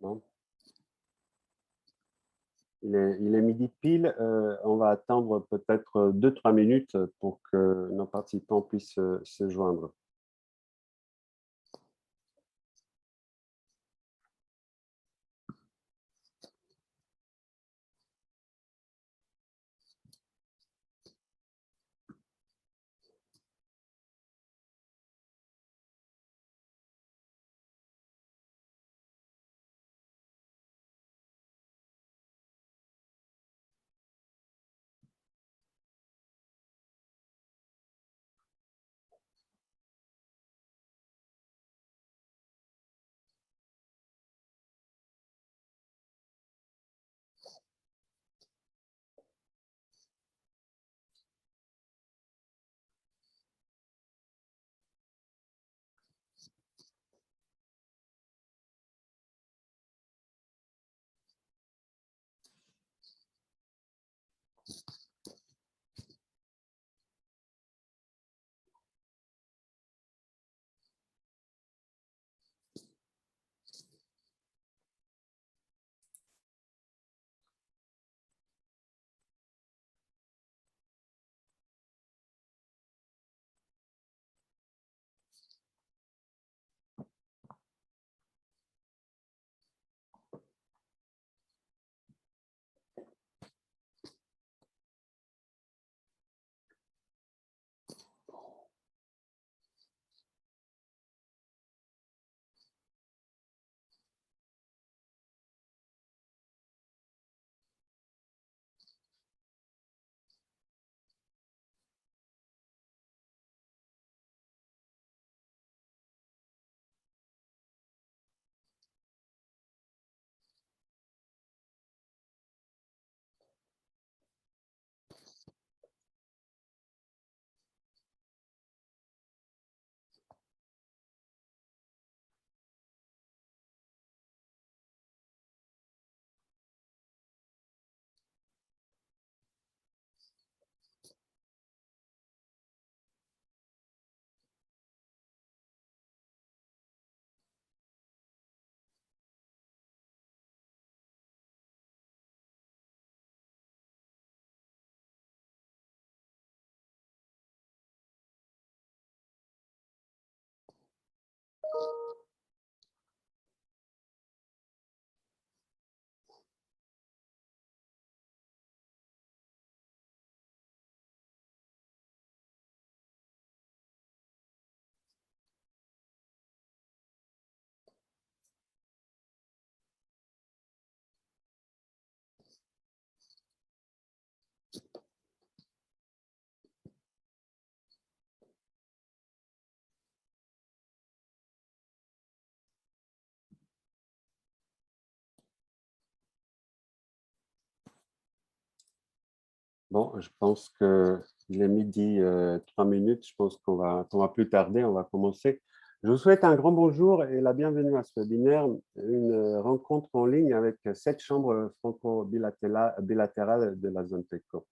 Non. Il est midi pile. On va attendre peut-être 2-3 minutes pour que nos participants puissent se joindre. Bon, je pense qu'il est midi 3 minutes. Je pense qu'on va plus tarder. On va commencer. Je vous souhaite un grand bonjour et la bienvenue à ce webinaire, une rencontre en ligne avec 7 chambres franco-bilatérales de la zone PECO.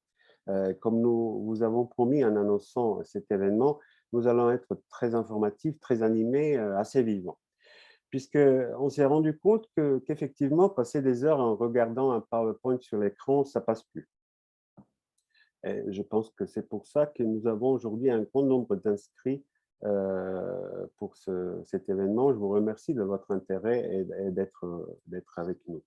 Comme nous vous avons promis en annonçant cet événement, nous allons être très informatifs, très animés, assez vivants. Puisqu'on s'est rendu compte qu'effectivement, passer des heures en regardant un PowerPoint sur l'écran, ça passe plus. Et je pense que c'est pour ça que nous avons aujourd'hui un grand nombre d'inscrits pour cet événement. Je vous remercie de votre intérêt et d'être avec nous.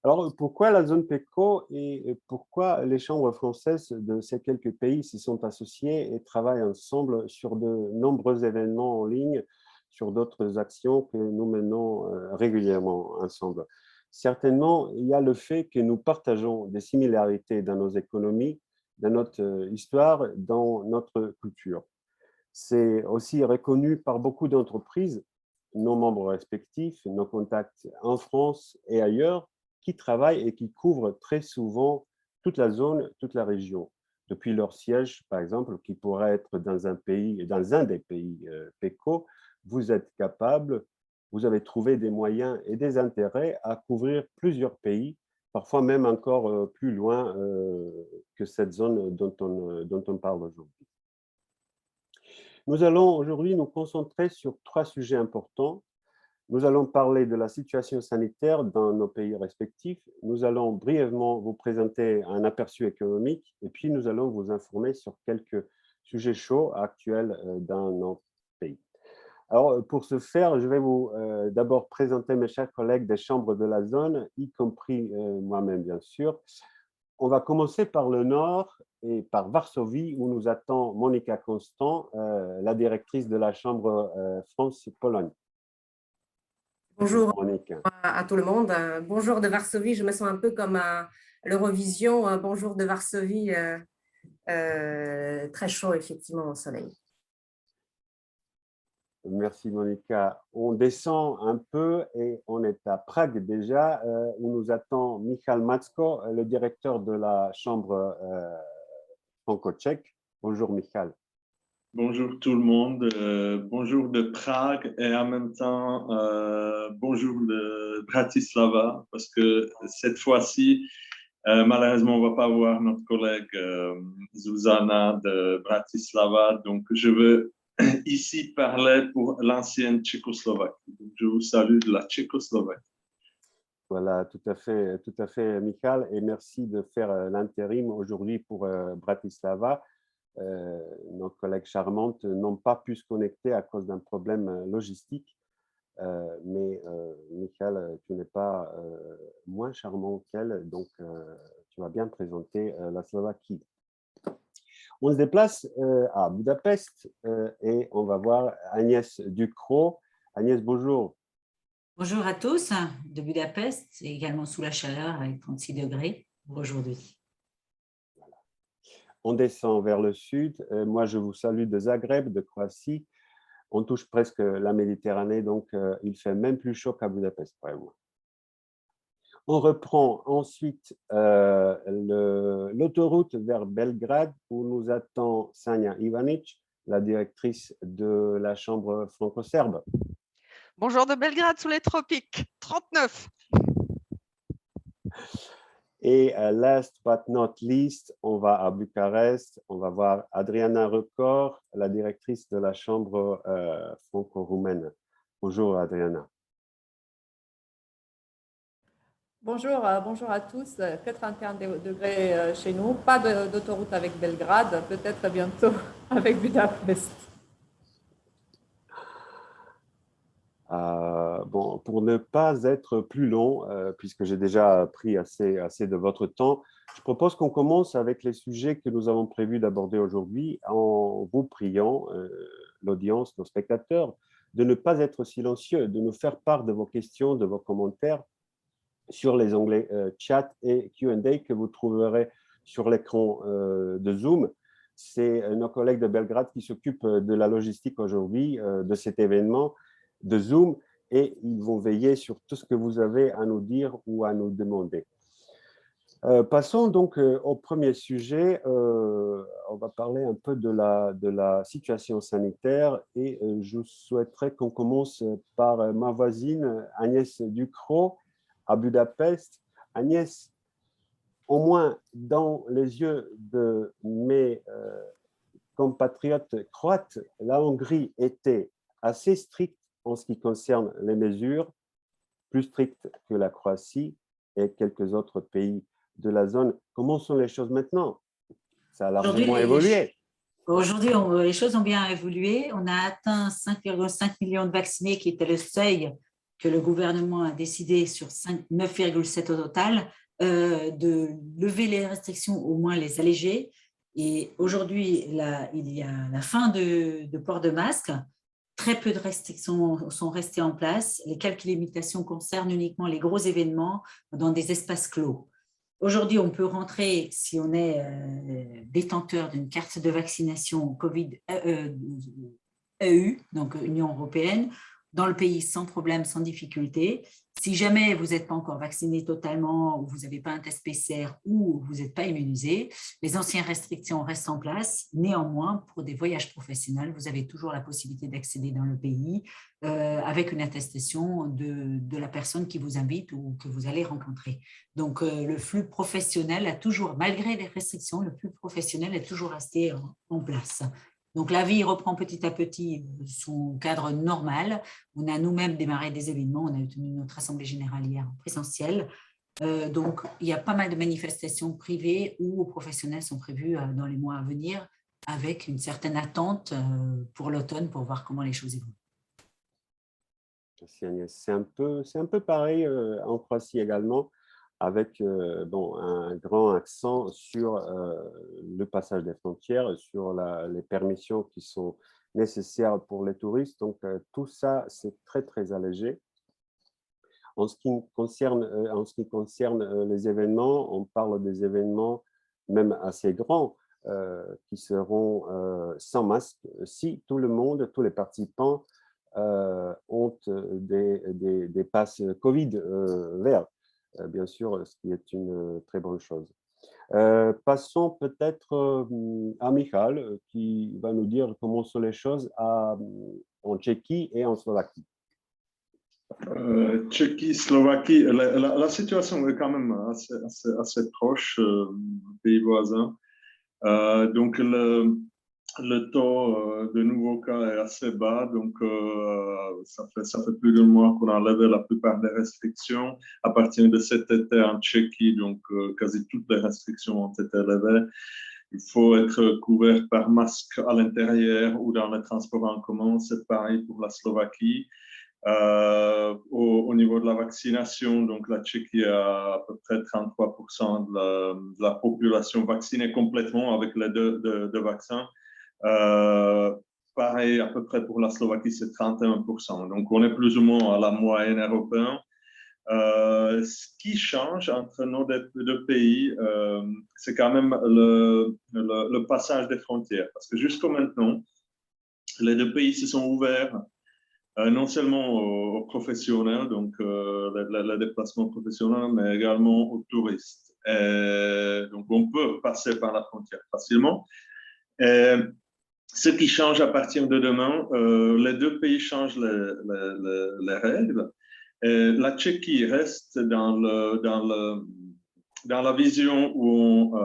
Alors, pourquoi la zone PECO et pourquoi les chambres françaises de ces quelques pays s'y sont associées et travaillent ensemble sur de nombreux événements en ligne, sur d'autres actions que nous menons régulièrement ensemble? Certainement, il y a le fait que nous partageons des similarités dans nos économies, dans notre histoire, dans notre culture. C'est aussi reconnu par beaucoup d'entreprises, nos membres respectifs, nos contacts en France et ailleurs, qui travaillent et qui couvrent très souvent toute la zone, toute la région. Depuis leur siège, par exemple, qui pourrait être dans un des pays PECO, vous êtes capable, vous avez trouvé des moyens et des intérêts à couvrir plusieurs pays, parfois même encore plus loin que cette zone dont on parle aujourd'hui. Nous allons aujourd'hui nous concentrer sur 3 sujets importants. Nous allons parler de la situation sanitaire dans nos pays respectifs. Nous allons brièvement vous présenter un aperçu économique et puis nous allons vous informer sur quelques sujets chauds actuels dans nos pays. Alors, pour ce faire, je vais vous d'abord présenter mes chers collègues des chambres de la zone, y compris moi-même, bien sûr. On va commencer par le nord et par Varsovie, où nous attend Monika Constant, la directrice de la chambre France-Pologne. Bonjour Monika. à tout le monde. Bonjour de Varsovie. Je me sens un peu comme à l'Eurovision. Bonjour de Varsovie. Très chaud, effectivement, au soleil. Merci Monika. On descend un peu et on est à Prague déjà, où nous attend Michal Macko, le directeur de la chambre franco-tchèque. Bonjour Michal. Bonjour tout le monde, bonjour de Prague et en même temps bonjour de Bratislava parce que cette fois-ci, malheureusement, on ne va pas voir notre collègue Zuzana de Bratislava, donc je veux ici parler pour l'ancienne Tchécoslovaquie. Donc, je vous salue de la Tchécoslovaquie. Voilà, tout à fait, Michal, et merci de faire l'intérim aujourd'hui pour Bratislava. Nos collègues charmantes n'ont pas pu se connecter à cause d'un problème logistique, mais Michal, tu n'es pas moins charmant qu'elle, donc tu vas bien présenter la Slovaquie. On se déplace à Budapest et on va voir Agnès Ducrot. Agnès, bonjour. Bonjour à tous de Budapest, également sous la chaleur avec 36 degrés pour aujourd'hui. On descend vers le sud. Moi, je vous salue de Zagreb, de Croatie. On touche presque la Méditerranée, donc il fait même plus chaud qu'à Budapest, vraiment. On reprend ensuite l'autoroute vers Belgrade, où nous attend Sanja Ivanic, la directrice de la chambre franco-serbe. Bonjour de Belgrade sous les tropiques, 39. Et last but not least, on va à Bucarest, on va voir Adriana Recor, la directrice de la chambre franco-roumaine. Bonjour Adriana. Bonjour, bonjour à tous. Que 31 degrés chez nous, pas d'autoroute avec Belgrade, peut-être bientôt avec Budapest. Bon, pour ne pas être plus long, puisque j'ai déjà pris assez de votre temps, je propose qu'on commence avec les sujets que nous avons prévu d'aborder aujourd'hui en vous priant, l'audience, nos spectateurs, de ne pas être silencieux, de nous faire part de vos questions, de vos commentaires sur les onglets chat et Q&A que vous trouverez sur l'écran de Zoom. C'est nos collègues de Belgrade qui s'occupent de la logistique aujourd'hui de cet événement de Zoom et ils vont veiller sur tout ce que vous avez à nous dire ou à nous demander. Passons donc au premier sujet. On va parler un peu de la situation sanitaire et je souhaiterais qu'on commence par ma voisine Agnès Ducrot à Budapest. Agnès, au moins dans les yeux de mes compatriotes croates, la Hongrie était assez stricte en ce qui concerne les mesures, plus strictes que la Croatie et quelques autres pays de la zone. Comment sont les choses maintenant? Ça a largement évolué. Aujourd'hui, les choses ont bien évolué. On a atteint 5,5 millions de vaccinés, qui était le seuil que le gouvernement a décidé sur 9,7 au total, de lever les restrictions, au moins les alléger. Et aujourd'hui, il y a la fin de port de masque. Très peu de restrictions sont restées en place. Les quelques limitations concernent uniquement les gros événements dans des espaces clos. Aujourd'hui, on peut rentrer, si on est détenteur d'une carte de vaccination Covid EU, donc Union européenne, dans le pays sans problème, sans difficulté. Si jamais vous n'êtes pas encore vacciné totalement ou vous n'avez pas un test PCR ou vous n'êtes pas immunisé, les anciennes restrictions restent en place. Néanmoins, pour des voyages professionnels, vous avez toujours la possibilité d'accéder dans le pays avec une attestation de la personne qui vous invite ou que vous allez rencontrer. Donc, le flux professionnel a toujours, malgré les restrictions, le flux professionnel est toujours resté en place. Donc, la vie reprend petit à petit son cadre normal. On a nous-mêmes démarré des événements. On a tenu notre assemblée générale hier en présentiel. Donc, il y a pas mal de manifestations privées ou professionnelles sont prévues dans les mois à venir avec une certaine attente pour l'automne pour voir comment les choses évoluent. Merci Agnès. C'est un peu pareil en Croatie également, avec un grand accent sur le passage des frontières, sur les permissions qui sont nécessaires pour les touristes. Donc, tout ça, c'est très, très allégé. En ce qui concerne les événements, on parle des événements même assez grands qui seront sans masque si tout le monde, tous les participants ont des passes Covid verts, bien sûr, ce qui est une très bonne chose. Passons peut-être à Michal, qui va nous dire comment sont les choses en Tchéquie et en Slovaquie. Tchéquie, Slovaquie, la situation est quand même assez proche des pays voisins. Donc, le taux de nouveaux cas est assez bas, donc ça fait plus d'un mois qu'on a levé la plupart des restrictions. À partir de cet été en Tchéquie, donc quasi toutes les restrictions ont été levées. Il faut être couvert par masque à l'intérieur ou dans les transports en commun. C'est pareil pour la Slovaquie. Au niveau de la vaccination, donc la Tchéquie a à peu près 33% de la population vaccinée complètement avec les deux vaccins. Pareil, à peu près pour la Slovaquie, c'est 31%. Donc, on est plus ou moins à la moyenne européenne. Ce qui change entre nos deux pays, c'est quand même le passage des frontières. Parce que jusqu'à maintenant, les deux pays se sont ouverts non seulement aux professionnels, donc les déplacements professionnels, mais également aux touristes. Donc, on peut passer par la frontière facilement. Ce qui change à partir de demain, les deux pays changent les règles. La Tchéquie reste dans la vision où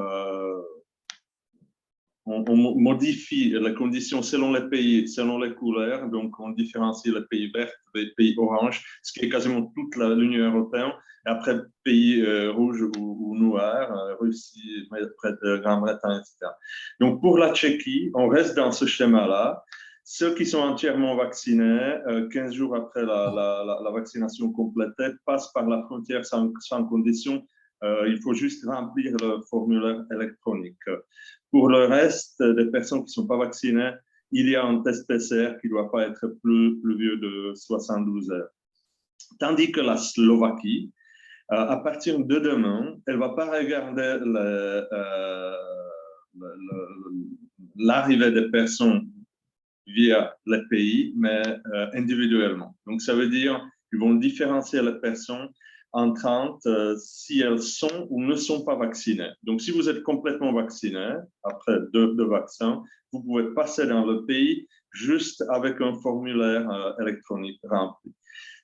on modifie les conditions selon les pays, selon les couleurs. Donc, on différencie les pays verts des pays oranges, ce qui est quasiment toute l'Union européenne. Et après, pays rouges ou noirs, Russie, Grande-Bretagne, etc. Donc, pour la Tchéquie, on reste dans ce schéma-là. Ceux qui sont entièrement vaccinés, 15 jours après la vaccination complétée, passent par la frontière sans condition. Il faut juste remplir le formulaire électronique. Pour le reste des personnes qui ne sont pas vaccinées, il y a un test PCR qui ne doit pas être plus vieux de 72 heures. Tandis que la Slovaquie, à partir de demain, elle ne va pas regarder l'arrivée des personnes via les pays, mais individuellement. Donc, ça veut dire qu'ils vont différencier les personnes entrantes si elles sont ou ne sont pas vaccinées. Donc, si vous êtes complètement vacciné, après deux vaccins, vous pouvez passer dans le pays juste avec un formulaire électronique rempli.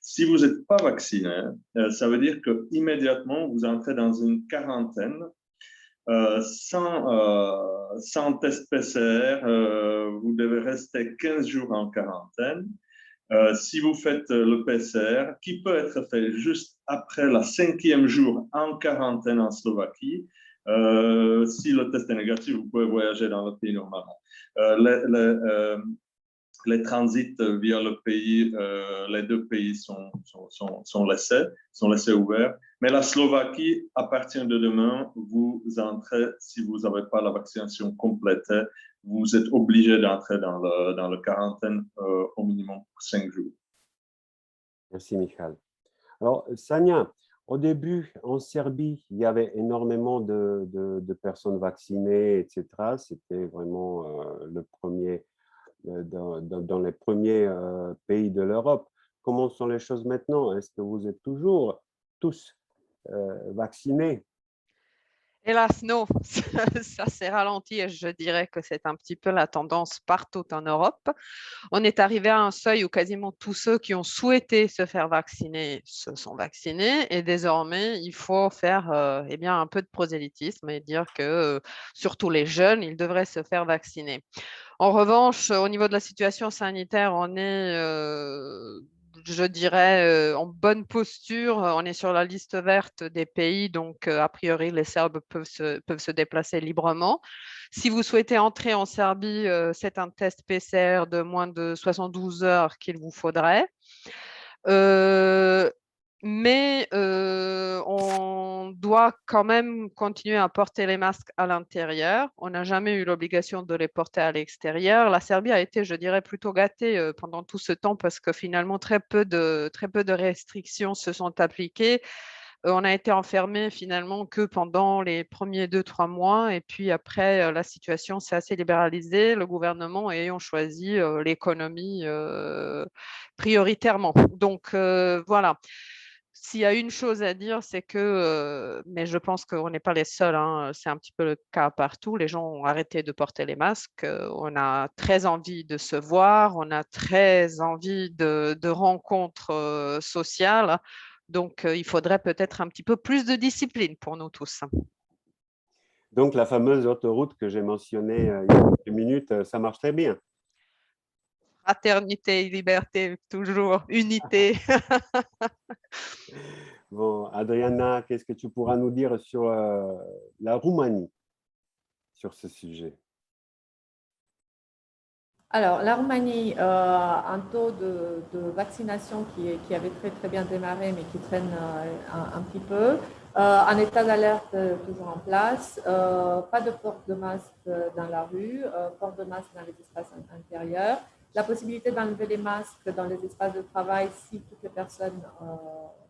Si vous n'êtes pas vacciné, ça veut dire qu'immédiatement, vous entrez dans une quarantaine sans test PCR. Vous devez rester 15 jours en quarantaine. Si vous faites le PCR, qui peut être fait juste après la 5e jour en quarantaine en Slovaquie, si le test est négatif, vous pouvez voyager dans le pays normalement. Les transits via le pays, les deux pays sont laissés ouverts. Mais la Slovaquie, à partir de demain, vous entrez, si vous n'avez pas la vaccination complète, vous êtes obligé d'entrer dans le quarantaine au minimum pour 5 jours. Merci, Michal. Alors, Sania, au début, en Serbie, il y avait énormément de personnes vaccinées, etc. C'était vraiment le premier, dans les premiers pays de l'Europe. Comment sont les choses maintenant? Est-ce que vous êtes toujours tous vaccinés? Hélas, non, ça s'est ralenti et je dirais que c'est un petit peu la tendance partout en Europe. On est arrivé à un seuil où quasiment tous ceux qui ont souhaité se faire vacciner se sont vaccinés et désormais, il faut faire un peu de prosélytisme et dire que surtout les jeunes, ils devraient se faire vacciner. En revanche, au niveau de la situation sanitaire, on est, je dirais, en bonne posture. On est sur la liste verte des pays, donc a priori, les Serbes peuvent se déplacer librement. Si vous souhaitez entrer en Serbie, c'est un test PCR de moins de 72 heures qu'il vous faudrait. Mais on doit quand même continuer à porter les masques à l'intérieur. On n'a jamais eu l'obligation de les porter à l'extérieur. La Serbie a été, je dirais, plutôt gâtée pendant tout ce temps parce que finalement, très peu de restrictions se sont appliquées. On a été enfermés finalement que pendant les premiers 2-3 mois et puis après, la situation s'est assez libéralisée, le gouvernement ayant choisi l'économie prioritairement. Donc voilà. S'il y a une chose à dire, c'est que, mais je pense qu'on n'est pas les seuls, hein, c'est un petit peu le cas partout, les gens ont arrêté de porter les masques, on a très envie de se voir, on a très envie de rencontres sociales, donc il faudrait peut-être un petit peu plus de discipline pour nous tous. Donc, la fameuse autoroute que j'ai mentionnée il y a quelques minutes, ça marche très bien. Fraternité, liberté, toujours, unité. Bon, Adriana, qu'est-ce que tu pourras nous dire sur la Roumanie, sur ce sujet? Alors, la Roumanie, un taux de vaccination qui avait très, très bien démarré, mais qui traîne un petit peu. Un état d'alerte toujours en place. Pas de port de masque dans la rue, port de masque dans les espaces intérieurs. La possibilité d'enlever les masques dans les espaces de travail si toutes les personnes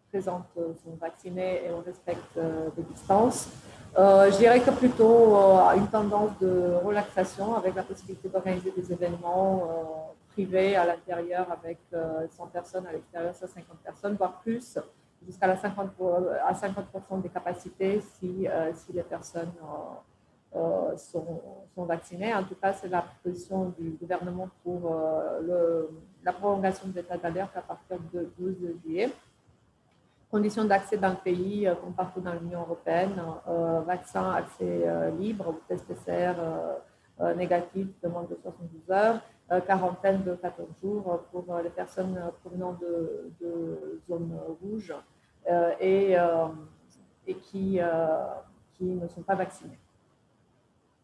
présentes sont vaccinées et on respecte les distances. Je dirais que plutôt une tendance de relaxation avec la possibilité d'organiser des événements privés à l'intérieur avec 100 personnes, à l'extérieur 150 personnes, voire plus, jusqu'à 50% des capacités si les personnes sont vaccinées. En tout cas, c'est la proposition du gouvernement pour la prolongation de l'état d'alerte à partir du 12 juillet. Conditions d'accès dans le pays, comme partout dans l'Union européenne, vaccin, accès libre, test PCR négatif de moins de 72 heures, quarantaine de 14 jours pour les personnes provenant de zones rouges et qui ne sont pas vaccinées.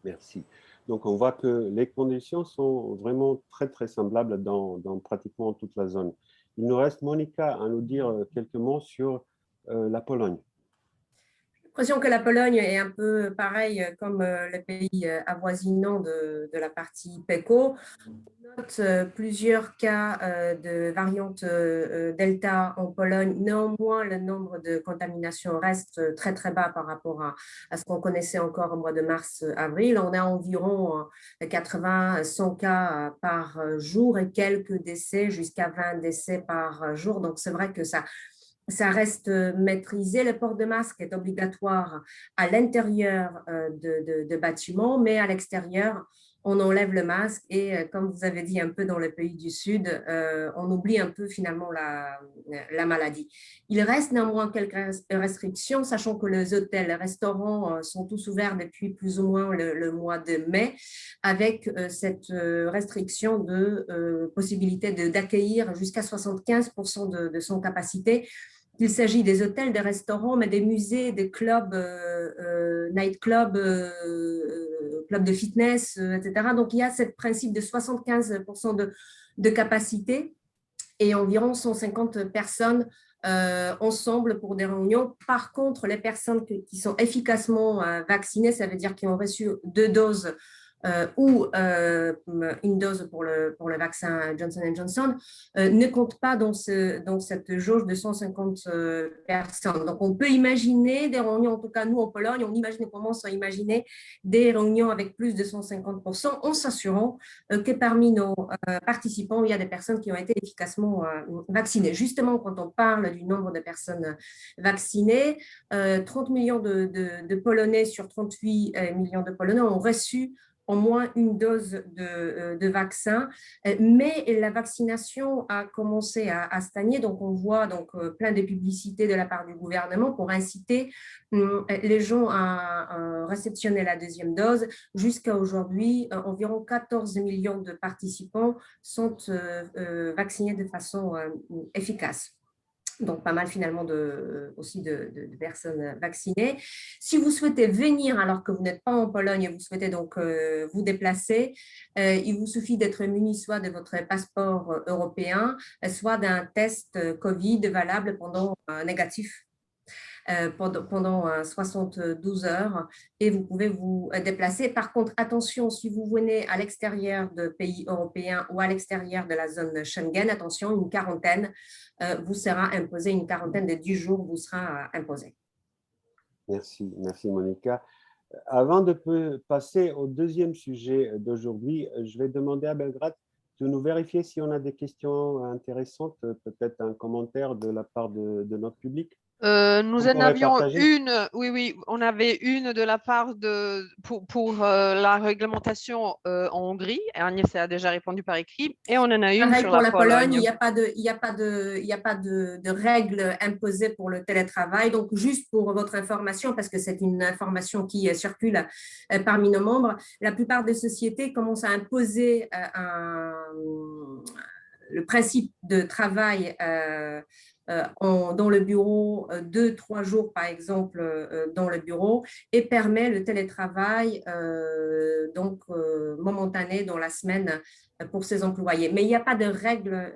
Merci. Donc, on voit que les conditions sont vraiment très, très semblables dans pratiquement toute la zone. Il nous reste, Monica, à nous dire quelques mots sur la Pologne. J'ai l'impression que la Pologne est un peu pareil comme le pays avoisinant de la partie PECO. On note plusieurs cas de variante Delta en Pologne. Néanmoins, le nombre de contaminations reste très, très bas par rapport à ce qu'on connaissait encore au mois de mars-avril. On a environ 80-100 cas par jour et quelques décès, jusqu'à 20 décès par jour. Donc, c'est vrai que ça reste maîtrisé. Le port de masque est obligatoire à l'intérieur de bâtiments, mais à l'extérieur, on enlève le masque et comme vous avez dit un peu dans le pays du Sud, on oublie un peu finalement la maladie. Il reste néanmoins quelques restrictions, sachant que les hôtels, les restaurants sont tous ouverts depuis plus ou moins le mois de mai, avec cette restriction de possibilité d'accueillir jusqu'à 75% de son capacité. Il s'agit des hôtels, des restaurants, mais des musées, des clubs, nightclubs, clubs de fitness, etc. Donc, il y a ce principe de 75% de capacité et environ 150 personnes ensemble pour des réunions. Par contre, les personnes qui sont efficacement vaccinées, ça veut dire qu'ils ont reçu 2 doses ou une dose pour le vaccin Johnson & Johnson, ne compte pas dans cette jauge de 150 personnes. Donc, on peut imaginer des réunions, en tout cas nous en Pologne, on commence à imaginer des réunions avec plus de 150% en s'assurant que parmi nos participants, il y a des personnes qui ont été efficacement vaccinées. Justement, quand on parle du nombre de personnes vaccinées, 30 millions de Polonais sur 38 millions de Polonais ont reçu au moins une dose de vaccin, mais la vaccination a commencé à stagner, donc on voit donc plein de publicités de la part du gouvernement pour inciter les gens à réceptionner la deuxième dose. Jusqu'à aujourd'hui, environ 14 millions de participants sont vaccinés de façon efficace. Donc, pas mal finalement aussi de personnes vaccinées. Si vous souhaitez venir alors que vous n'êtes pas en Pologne et vous souhaitez donc vous déplacer, il vous suffit d'être muni soit de votre passeport européen, soit d'un test Covid valable négatif pendant 72 heures et vous pouvez vous déplacer. Par contre, attention, si vous venez à l'extérieur de pays européens ou à l'extérieur de la zone Schengen, attention, une quarantaine vous sera imposée, une quarantaine de 10 jours vous sera imposée. Merci Monica. Avant de passer au deuxième sujet d'aujourd'hui, je vais demander à Belgrade de nous vérifier si on a des questions intéressantes, peut-être un commentaire de la part de notre public. Nous en avions une, oui, on avait une de la part pour la réglementation en Hongrie. Agnès a déjà répondu par écrit. Et on en a une sur pour la Pologne. Il n'y a pas de règles imposées pour le télétravail. Donc, juste pour votre information, parce que c'est une information qui circule parmi nos membres, la plupart des sociétés commencent à imposer le principe de travail dans le bureau, 2-3 jours par exemple dans le bureau, et permet le télétravail momentané dans la semaine pour ses employés. Mais il n'y a pas de règles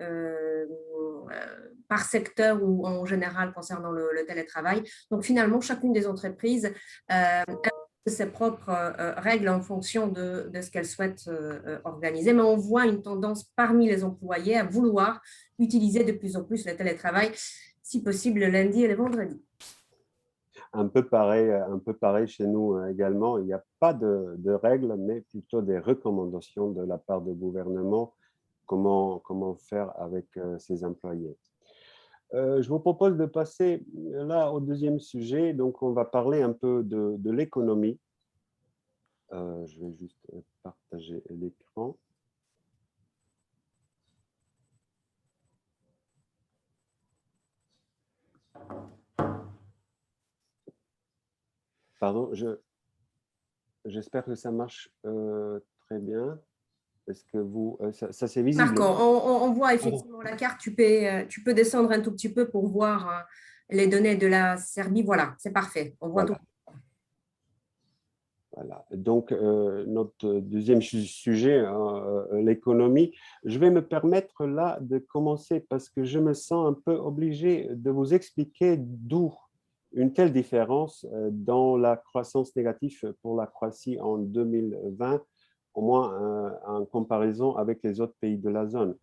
par secteur ou en général concernant le télétravail. Donc finalement, chacune des entreprises ses propres règles en fonction de ce qu'elles souhaitent organiser. Mais on voit une tendance parmi les employés à vouloir utiliser de plus en plus le télétravail, si possible le lundi et le vendredi. Un peu pareil chez nous également. Il n'y a pas de règles, mais plutôt des recommandations de la part du gouvernement, comment faire avec ses employés. Je vous propose de passer là au deuxième sujet. Donc, on va parler un peu de l'économie. Je vais juste partager l'écran. Pardon, j'espère que ça marche très bien. Est-ce que ça c'est visible? Marco, on voit effectivement la carte. Tu peux descendre un tout petit peu pour voir les données de la Serbie. Voilà, c'est parfait. On voit tout. Voilà. Donc, notre deuxième sujet, l'économie. Je vais me permettre là de commencer parce que je me sens un peu obligé de vous expliquer d'où une telle différence dans la croissance négative pour la Croatie en 2020, au moins en comparaison avec les autres pays de la zone.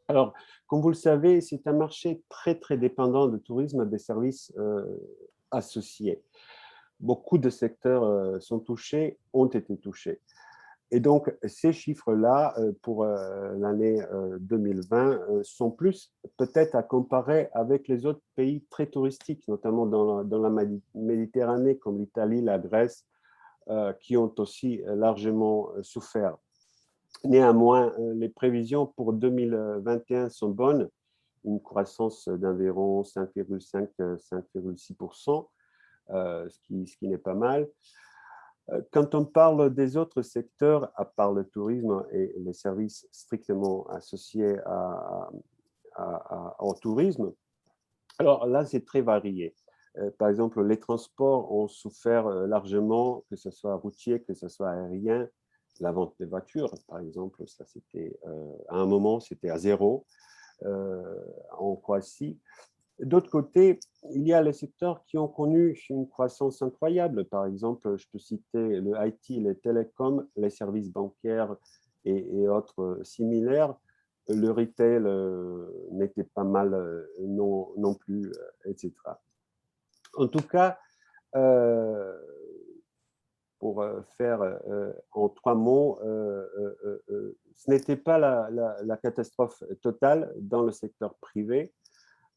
Alors, comme vous le savez, c'est un marché très, très dépendant du tourisme et des services associés. Beaucoup de secteurs sont touchés, ont été touchés. Et donc, ces chiffres-là, pour l'année 2020, sont plus peut-être à comparer avec les autres pays très touristiques, notamment dans la Méditerranée, comme l'Italie, la Grèce, qui ont aussi largement souffert. Néanmoins, les prévisions pour 2021 sont bonnes, une croissance d'environ 5,5-5,6%, ce qui n'est pas mal. Quand on parle des autres secteurs, à part le tourisme et les services strictement associés au tourisme, alors là, c'est très varié. Par exemple, les transports ont souffert largement, que ce soit routier, que ce soit aérien. La vente des voitures, par exemple, ça c'était à un moment, c'était à zéro en Croatie. D'autre côté, il y a les secteurs qui ont connu une croissance incroyable. Par exemple, je peux citer le IT, les télécoms, les services bancaires et autres similaires. Le retail n'était pas mal non plus, etc. En tout cas, pour faire en 3 mots, ce n'était pas la catastrophe totale dans le secteur privé.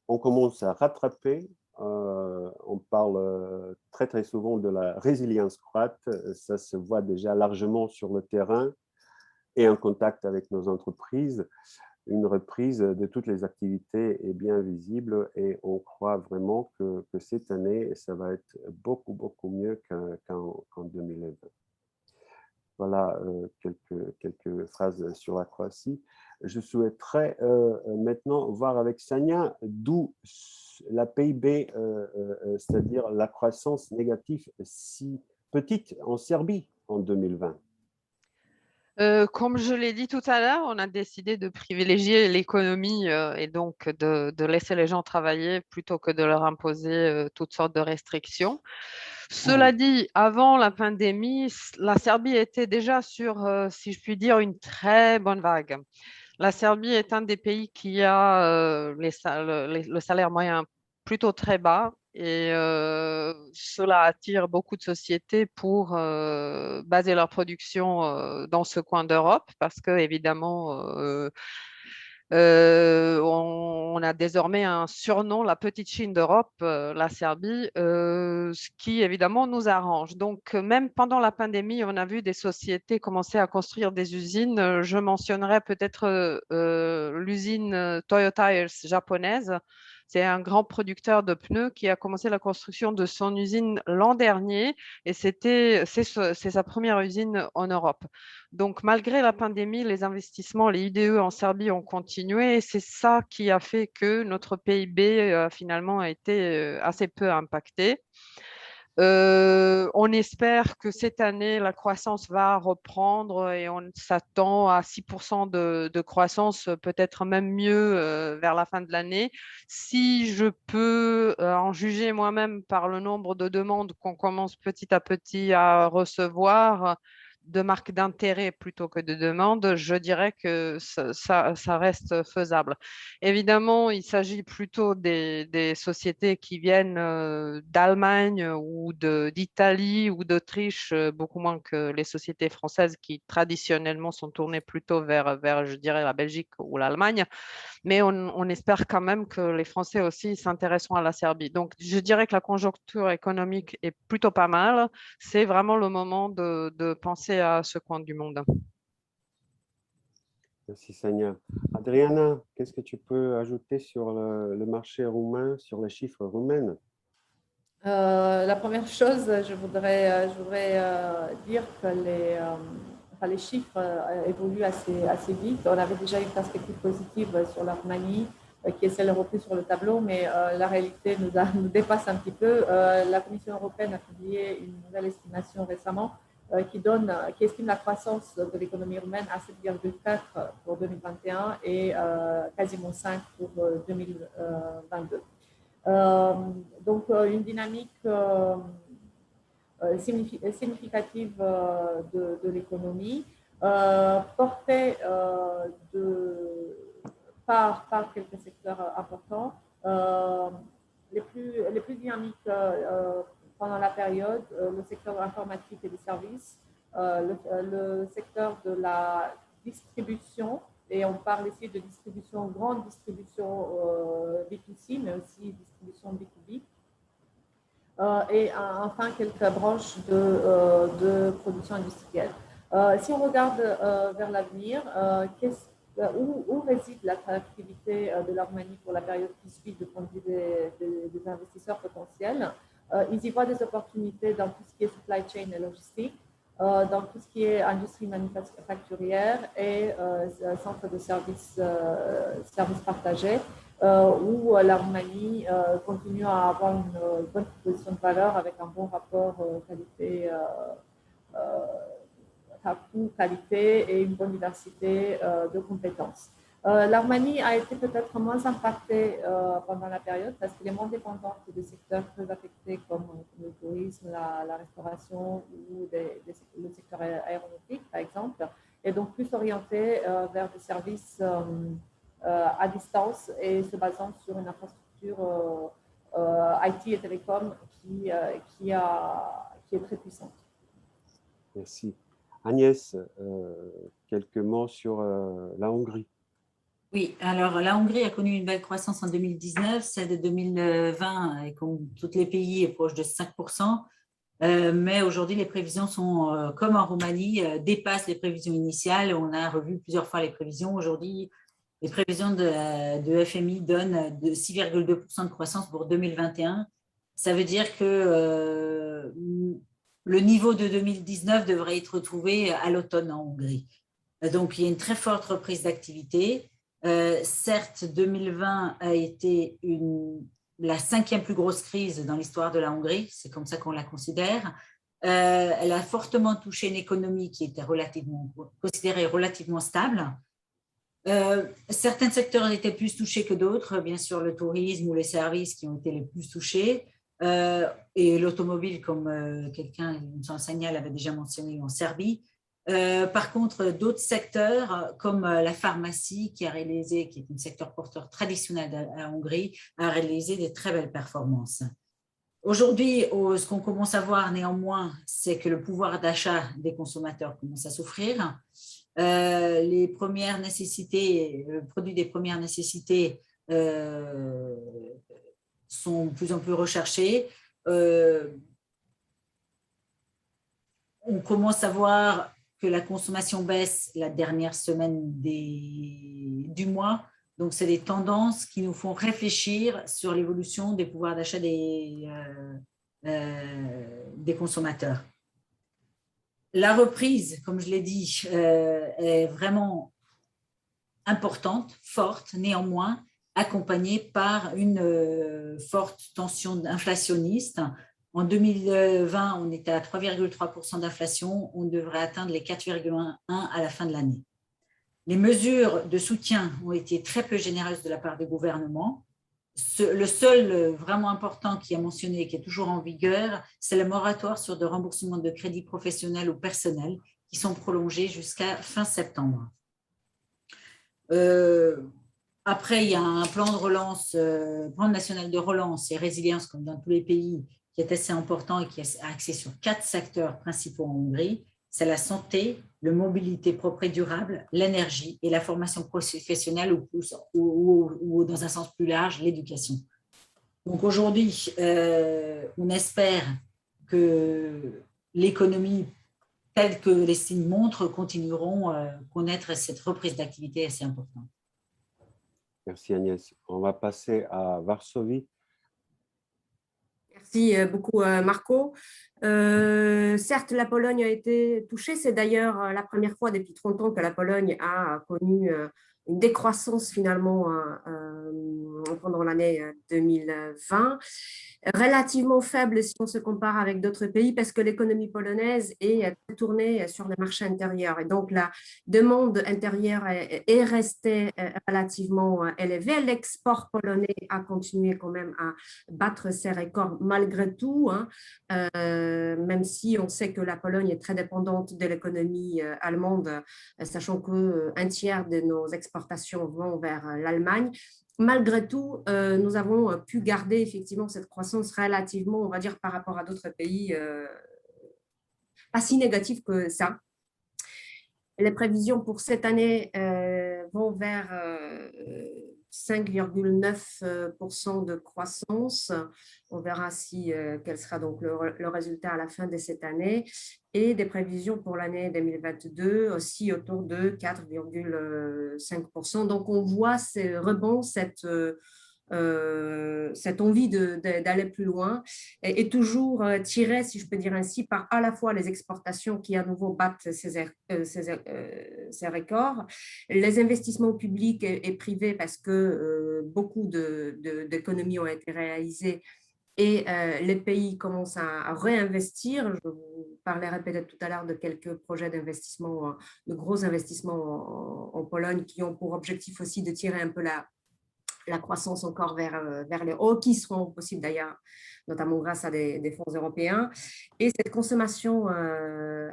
On commence à rattraper On parle très, très souvent de la résilience croate. Ça se voit déjà largement sur le terrain et en contact avec nos entreprises. Une reprise de toutes les activités est bien visible et on croit vraiment que cette année, ça va être beaucoup, beaucoup mieux qu'en 2020. Voilà quelques phrases sur la Croatie. Je souhaiterais maintenant voir avec Sanja d'où la PIB, c'est-à-dire la croissance négative si petite en Serbie en 2020. Comme je l'ai dit tout à l'heure, on a décidé de privilégier l'économie et donc de laisser les gens travailler plutôt que de leur imposer toutes sortes de restrictions. Cela dit, avant la pandémie, la Serbie était déjà sur, si je puis dire, une très bonne vague. La Serbie est un des pays qui a le salaire moyen plutôt très bas et cela attire beaucoup de sociétés pour baser leur production dans ce coin d'Europe parce que évidemment on a désormais un surnom, la petite Chine d'Europe, la Serbie, ce qui évidemment nous arrange. Donc, même pendant la pandémie, on a vu des sociétés commencer à construire des usines. Je mentionnerai peut-être l'usine Toyota Tires japonaise. C'est un grand producteur de pneus qui a commencé la construction de son usine l'an dernier et c'est sa première usine en Europe. Donc, malgré la pandémie, les investissements, les IDE en Serbie ont continué et c'est ça qui a fait que notre PIB finalement a été assez peu impacté. On espère que cette année, la croissance va reprendre et on s'attend à 6% de croissance, peut-être même mieux vers la fin de l'année. Si je peux en juger moi-même par le nombre de demandes qu'on commence petit à petit à recevoir, de marque d'intérêt plutôt que de demande, je dirais que ça reste faisable. Évidemment, il s'agit plutôt des sociétés qui viennent d'Allemagne ou d'Italie ou d'Autriche, beaucoup moins que les sociétés françaises qui traditionnellement sont tournées plutôt vers, je dirais, la Belgique ou l'Allemagne. Mais on espère quand même que les Français aussi s'intéresseront à la Serbie. Donc, je dirais que la conjoncture économique est plutôt pas mal. C'est vraiment le moment de penser à ce coin du monde. Merci Sanja. Adriana, qu'est-ce que tu peux ajouter sur le marché roumain, sur les chiffres roumains? La première chose, je voudrais dire que les chiffres évoluent assez vite. On avait déjà une perspective positive sur la Roumanie, qui est celle reprise sur le tableau, mais la réalité nous dépasse un petit peu. La Commission européenne a publié une nouvelle estimation récemment qui estime la croissance de l'économie roumaine à 7,4 pour 2021 et quasiment 5 pour 2022. Donc, une dynamique significative de l'économie, portée par quelques secteurs importants. Les plus dynamiques pendant la période, le secteur informatique et des services, le secteur de la distribution, et on parle ici de distribution, grande distribution B2C, mais aussi distribution B2B. Et enfin, quelques branches de production industrielle. Si on regarde vers l'avenir, où réside l'attractivité de la Roumanie pour la période qui suit du point de vue des investisseurs potentiels? Ils y voient des opportunités dans tout ce qui est supply chain et logistique, dans tout ce qui est industrie manufacturière et centre de services partagés, où la Roumanie continue à avoir une bonne proposition de valeur avec un bon rapport qualité et une bonne diversité de compétences. La Roumanie a été peut-être moins impactée pendant la période parce qu'elle est moins dépendante des secteurs très affectés comme le tourisme, la restauration ou le secteur aéronautique, par exemple, et donc plus orientée vers des services à distance et se basant sur une infrastructure IT et télécom qui est très puissante. Merci. Agnès, quelques mots sur la Hongrie. Oui, alors la Hongrie a connu une belle croissance en 2019, celle de 2020, et comme tous les pays, est proche de 5%. Mais aujourd'hui, les prévisions sont, comme en Roumanie, dépassent les prévisions initiales. On a revu plusieurs fois les prévisions. Aujourd'hui, les prévisions de FMI donnent de 6,2% de croissance pour 2021. Ça veut dire que le niveau de 2019 devrait être retrouvé à l'automne en Hongrie. Donc, il y a une très forte reprise d'activité. Certes, 2020 a été la 5e plus grosse crise dans l'histoire de la Hongrie, c'est comme ça qu'on la considère. Elle a fortement touché une économie qui était considérée relativement stable. Certains secteurs étaient plus touchés que d'autres, bien sûr le tourisme ou les services qui ont été les plus touchés, et l'automobile, comme quelqu'un, enseignant, l'avait déjà mentionné en Serbie. Par contre, d'autres secteurs, comme la pharmacie, qui est un secteur porteur traditionnel en Hongrie, a réalisé des très belles performances. Aujourd'hui, ce qu'on commence à voir néanmoins, c'est que le pouvoir d'achat des consommateurs commence à souffrir. Les premières nécessités, le produit des premières nécessités sont de plus en plus recherchés. On commence à voir que la consommation baisse la dernière semaine du mois. Donc, c'est des tendances qui nous font réfléchir sur l'évolution des pouvoirs d'achat des consommateurs. La reprise, comme je l'ai dit, est vraiment importante, forte, néanmoins, accompagnée par une forte tension inflationniste. En 2020, on était à 3,3% d'inflation. On devrait atteindre les 4,1% à la fin de l'année. Les mesures de soutien ont été très peu généreuses de la part des gouvernements. Le seul vraiment important qui a mentionné, qui est toujours en vigueur, c'est le moratoire sur de remboursement de crédits professionnels ou personnels qui sont prolongés jusqu'à fin septembre. Après, il y a un plan de relance, plan national de relance et résilience, comme dans tous les pays, qui est assez important et qui est axé sur 4 secteurs principaux en Hongrie. C'est la santé, la mobilité propre et durable, l'énergie et la formation professionnelle ou dans un sens plus large, l'éducation. Donc aujourd'hui, on espère que l'économie, telle que les signes montrent, continueront à connaître cette reprise d'activité assez importante. Merci Agnès. On va passer à Varsovie. Merci beaucoup, Marco. Certes, la Pologne a été touchée. C'est d'ailleurs la première fois depuis 30 ans que la Pologne a connu une décroissance finalement pendant l'année 2020. Relativement faible si on se compare avec d'autres pays parce que l'économie polonaise est tournée sur le marché intérieur. Et donc, la demande intérieure est restée relativement élevée. L'export polonais a continué quand même à battre ses records malgré tout, hein, même si on sait que la Pologne est très dépendante de l'économie allemande, sachant qu'un tiers de nos exportations vont vers l'Allemagne. Malgré tout, nous avons pu garder effectivement cette croissance relativement, on va dire, par rapport à d'autres pays, pas si négative que ça. Les prévisions pour cette année vont vers 5,9% de croissance. On verra quel sera donc le résultat à la fin de cette année. Et des prévisions pour l'année 2022 aussi autour de 4,5%. Donc, on voit ce rebond, cette envie d'aller plus loin est toujours tirée, si je peux dire ainsi, par à la fois les exportations qui à nouveau battent ces records, les investissements publics et privés parce que beaucoup d'économies ont été réalisées et les pays commencent à réinvestir. Je vous parlerai peut-être tout à l'heure de quelques projets d'investissement, de gros investissements en Pologne qui ont pour objectif aussi de tirer un peu la croissance encore vers les hauts, qui seront possibles d'ailleurs, notamment grâce à des fonds européens. Et cette consommation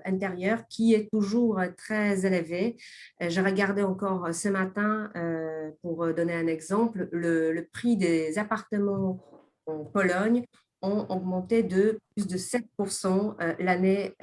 intérieure qui est toujours très élevée. J'ai regardé encore ce matin, pour donner un exemple, le prix des appartements en Pologne ont augmenté de plus de 7% l'année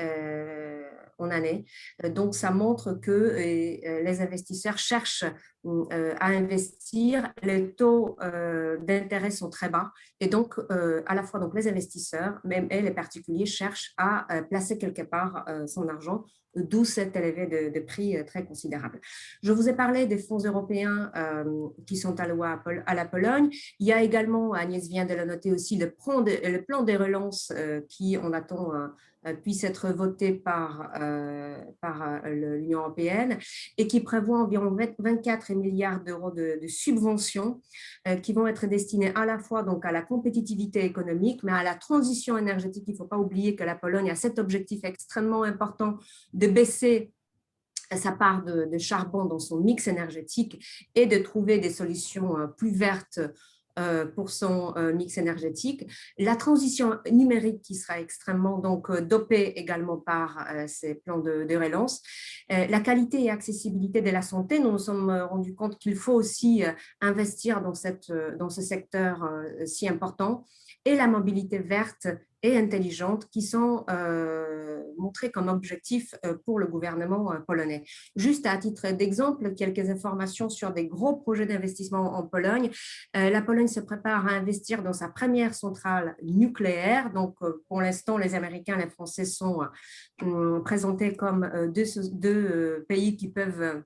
en année. Donc, ça montre que les investisseurs cherchent à investir, les taux d'intérêt sont très bas et donc à la fois donc, les investisseurs, même et les particuliers cherchent à placer quelque part son argent, d'où cet élevé de prix très considérable. Je vous ai parlé des fonds européens qui sont alloués à la Pologne. Il y a également, Agnès vient de le noter aussi, le plan de relance qui, on attend, puisse être voté par l'Union européenne et qui prévoit environ 24 milliards d'euros de subventions qui vont être destinées à la fois donc, à la compétitivité économique, mais à la transition énergétique. Il ne faut pas oublier que la Pologne a cet objectif extrêmement important de baisser sa part de charbon dans son mix énergétique et de trouver des solutions plus vertes pour son mix énergétique. La transition numérique qui sera extrêmement donc, dopée également par ces plans de relance. La qualité et accessibilité de la santé, nous nous sommes rendus compte qu'il faut aussi investir dans ce secteur si important, et la mobilité verte et intelligente qui sont montrées comme objectifs pour le gouvernement polonais. Juste à titre d'exemple, quelques informations sur des gros projets d'investissement en Pologne. La Pologne se prépare à investir dans sa première centrale nucléaire. Donc, pour l'instant, les Américains et les Français sont présentés comme deux pays qui peuvent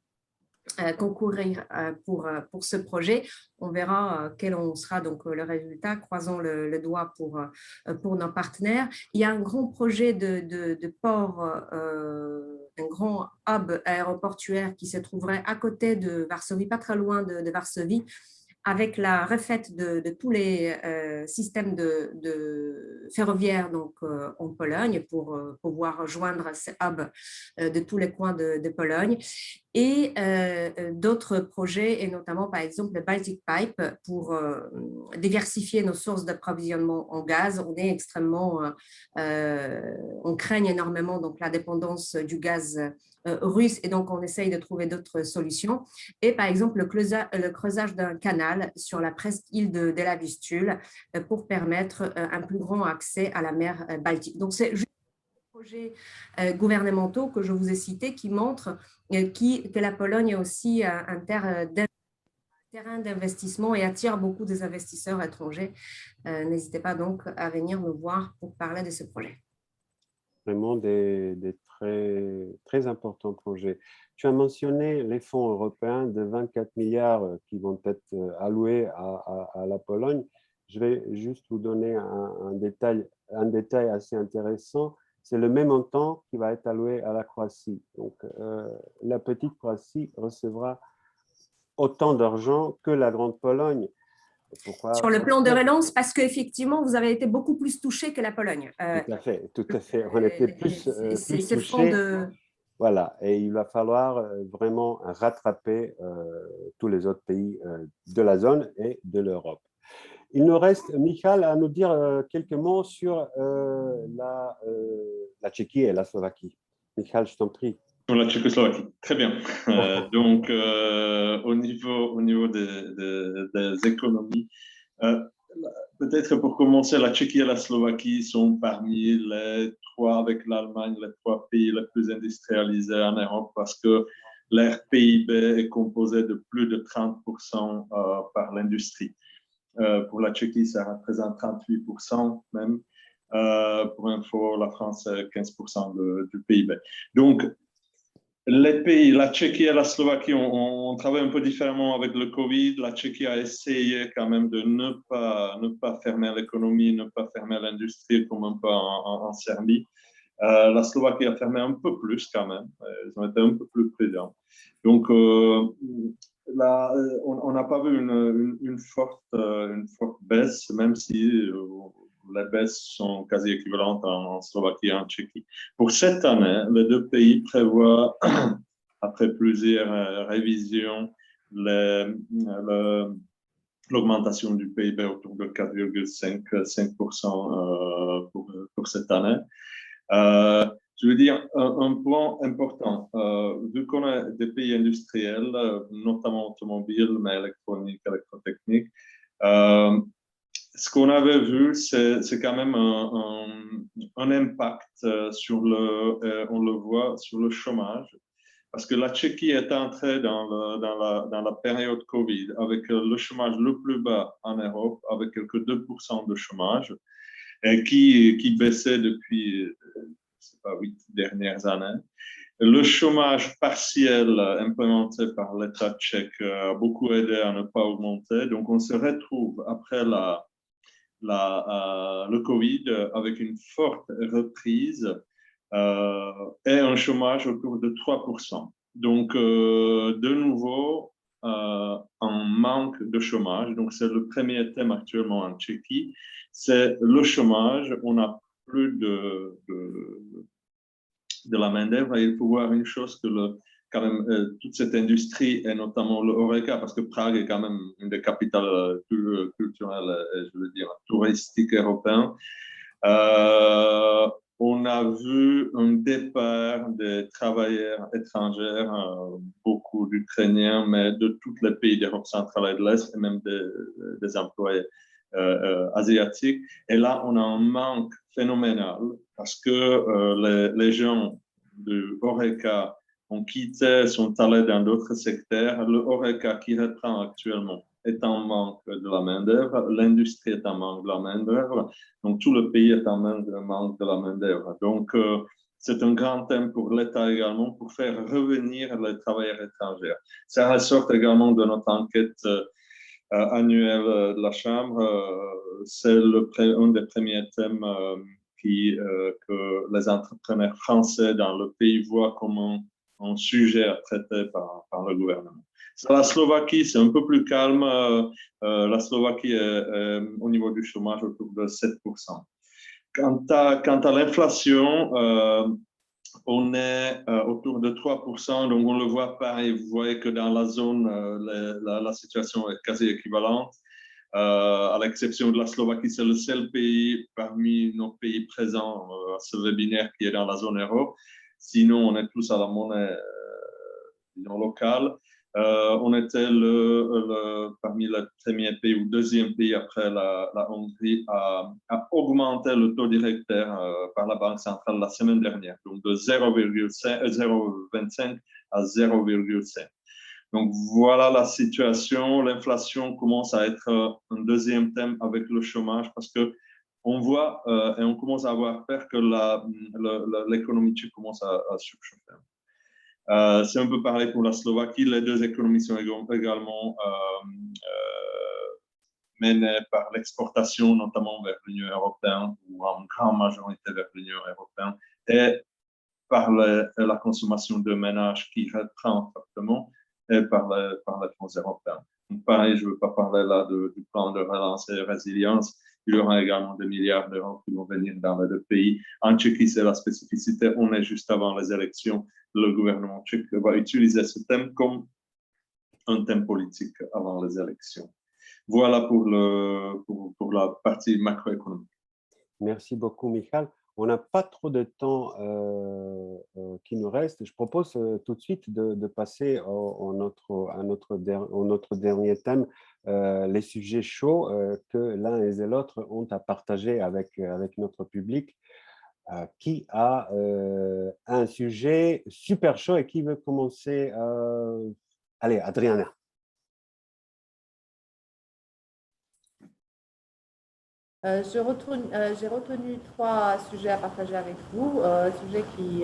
concourir pour ce projet. On verra quel en sera donc le résultat, croisons le doigt pour nos partenaires. Il y a un grand projet de port, un grand hub aéroportuaire qui se trouverait à côté de Varsovie, pas très loin de Varsovie, avec la refaite de tous les systèmes de ferroviaires donc, en Pologne pour pouvoir joindre ces hubs de tous les coins de Pologne, et d'autres projets, et notamment par exemple le Baltic Pipe pour diversifier nos sources d'approvisionnement en gaz. On est extrêmement, on craigne énormément donc, la dépendance du gaz russe, et donc on essaye de trouver d'autres solutions. Et par exemple le creusage d'un canal sur la presqu'île de la Vistule pour permettre un plus grand accès à la mer Baltique. Donc c'est juste des projets gouvernementaux que je vous ai cités qui montrent que la Pologne est aussi un terrain d'investissement et attire beaucoup des investisseurs étrangers. N'hésitez pas donc à venir nous voir pour parler de ce projet. Vraiment des très, très importants projets. Tu as mentionné les fonds européens de 24 milliards qui vont être alloués à la Pologne. Je vais juste vous donner un détail assez intéressant. C'est le même montant qui va être alloué à la Croatie. Donc, la petite Croatie recevra autant d'argent que la grande Pologne. Pourquoi? Sur le plan de relance, parce qu'effectivement, vous avez été beaucoup plus touché que la Pologne. Tout à fait. On était plus touchés. Voilà, et il va falloir vraiment rattraper tous les autres pays de la zone et de l'Europe. Il nous reste, Michal, à nous dire quelques mots sur la Tchéquie et la Slovaquie. Michal, je t'en prie. Sur la Tchécoslovaquie, très bien. Donc, au niveau des économies, peut-être pour commencer, la Tchéquie et la Slovaquie sont parmi les trois, avec l'Allemagne, les trois pays les plus industrialisés en Europe parce que leur PIB est composé de plus de 30% par l'industrie. Pour la Tchéquie, ça représente 38% même. Pour info, la France, c'est 15% du PIB. Donc, les pays, la Tchéquie et la Slovaquie, on travaille un peu différemment avec le Covid. La Tchéquie a essayé quand même de ne pas fermer l'économie, ne pas fermer l'industrie comme un peu en Serbie. La Slovaquie a fermé un peu plus quand même. Ils ont été un peu plus prudents. Donc, là, on n'a pas vu une forte baisse, même si les baisses sont quasi équivalentes en Slovaquie et en Tchéquie. Pour cette année, les deux pays prévoient, après plusieurs révisions, l'augmentation du PIB autour de 4,5% pour cette année. Je veux dire, un point important, vu qu'on a des pays industriels, notamment automobiles, mais électroniques, électrotechniques, ce qu'on avait vu, c'est quand même un impact on le voit, sur le chômage. parce que la Tchéquie est entrée dans la période Covid avec le chômage le plus bas en Europe, avec quelques 2% de chômage, et qui baissait depuis, je sais pas, 8 dernières années. Le chômage partiel implémenté par l'État tchèque a beaucoup aidé à ne pas augmenter. Donc, on se retrouve après le Covid avec une forte reprise et un chômage autour de 3%. Donc, de nouveau, un manque de chômage. Donc, c'est le premier thème actuellement en Tchéquie. C'est le chômage. On n'a plus de la main-d'œuvre. Et il faut voir une chose que quand même, toute cette industrie, et notamment le Horeca, parce que Prague est quand même une des capitales culturelles, je veux dire, touristiques européennes. On a vu un départ des travailleurs étrangers, beaucoup d'Ukrainiens, mais de tous les pays d'Europe centrale et de l'Est, et même des employés asiatiques. Et là, on a un manque phénoménal parce que les gens de Horeca ont quitté, sont allés dans d'autres secteurs. Le Horeca qui reprend actuellement est en manque de la main-d'œuvre, l'industrie est en manque de la main-d'œuvre, donc tout le pays est en manque de la main-d'œuvre. Donc, c'est un grand thème pour l'État également, pour faire revenir les travailleurs étrangers. Ça ressort également de notre enquête annuelle de la Chambre. C'est un des premiers thèmes que les entrepreneurs français dans le pays voient comme un sujet à traiter par le gouvernement. La Slovaquie, c'est un peu plus calme. La Slovaquie est au niveau du chômage autour de 7%. Quant à l'inflation, on est autour de 3%, donc on le voit pareil. Vous voyez que dans la zone, la situation est quasi équivalente. À l'exception de la Slovaquie, c'est le seul pays parmi nos pays présents à ce webinaire qui est dans la zone euro. Sinon, on est tous à la monnaie locale. On était parmi les premiers pays ou deuxième pays après la Hongrie à augmenter le taux directeur par la Banque centrale la semaine dernière, donc de 0,25 à 0,5. Donc voilà la situation. L'inflation commence à être un deuxième thème avec le chômage parce que on voit et on commence à avoir peur que l'économie tchèque commence à surchauffer. C'est un peu pareil pour la Slovaquie. Les deux économies sont également menées par l'exportation, notamment vers l'Union européenne, ou en grande majorité vers l'Union européenne, et par la consommation de ménages qui reprend fortement, et par les fonds européens. Donc, pareil, je ne veux pas parler là du plan de relance et de résilience. Il y aura également des milliards d'euros qui vont venir dans les deux pays. En Tchéquie, c'est la spécificité. On est juste avant les élections. Le gouvernement tchèque va utiliser ce thème comme un thème politique avant les élections. Voilà pour la partie macroéconomique. Merci beaucoup, Michal. On n'a pas trop de temps qui nous reste. Je propose tout de suite de passer à notre dernier thème, les sujets chauds que l'un et l'autre ont à partager avec notre public, qui a un sujet super chaud et qui veut commencer. Allez, Adriana. J'ai retenu 3 sujets à partager avec vous, sujets qui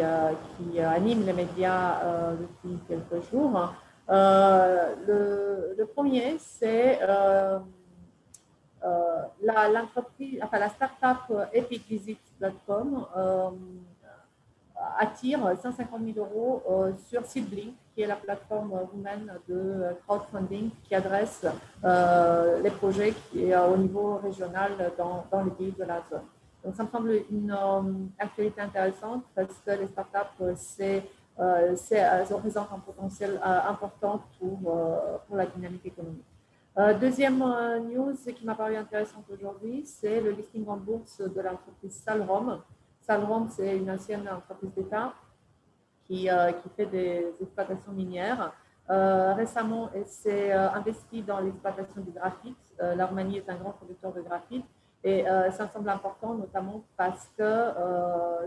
animent les médias depuis quelques jours. Le premier, c'est la start-up EpicVisit.com attire 150 000 euros sur Seedlink, qui est la plateforme roumaine de crowdfunding qui adresse les projets au niveau régional dans les pays de la zone. Donc, ça me semble une actualité intéressante parce que les startups, ça représente un potentiel important pour la dynamique économique. Deuxième news qui m'a paru intéressante aujourd'hui, c'est le listing en bourse de l'entreprise Salrom. Salrom, c'est une ancienne entreprise d'État qui fait des exploitations minières. Récemment, elle s'est investie dans l'exploitation du graphite. La Roumanie est un grand producteur de graphite et ça me semble important, notamment parce que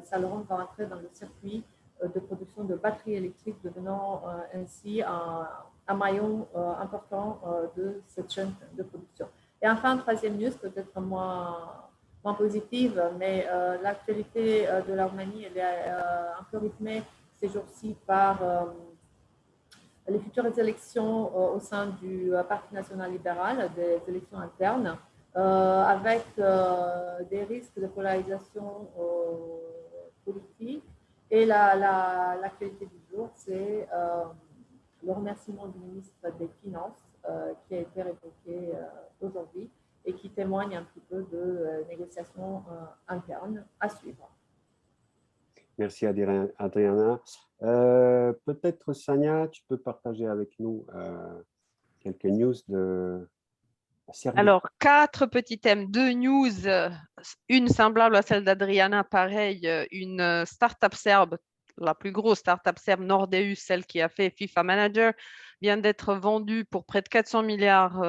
Salrom va entrer dans le circuit de production de batteries électriques, devenant ainsi un maillon important de cette chaîne de production. Et enfin, troisième news, peut-être moins positive, mais l'actualité de l'Arménie elle est un peu rythmée ces jours-ci par les futures élections au sein du Parti national libéral, des élections internes, avec des risques de polarisation politique. Et l'actualité du jour, c'est le remerciement du ministre des Finances qui a été révoqué aujourd'hui et qui témoigne un petit peu de négociations internes à suivre. Merci Adriana. Peut-être Sania, tu peux partager avec nous quelques news de Serbie. Alors, 4 petits thèmes, 2 news, une semblable à celle d'Adriana, pareil, une start-up serbe, la plus grosse start-up serbe, Nordeus, celle qui a fait FIFA Manager, vient d'être vendue pour près de 400 milliards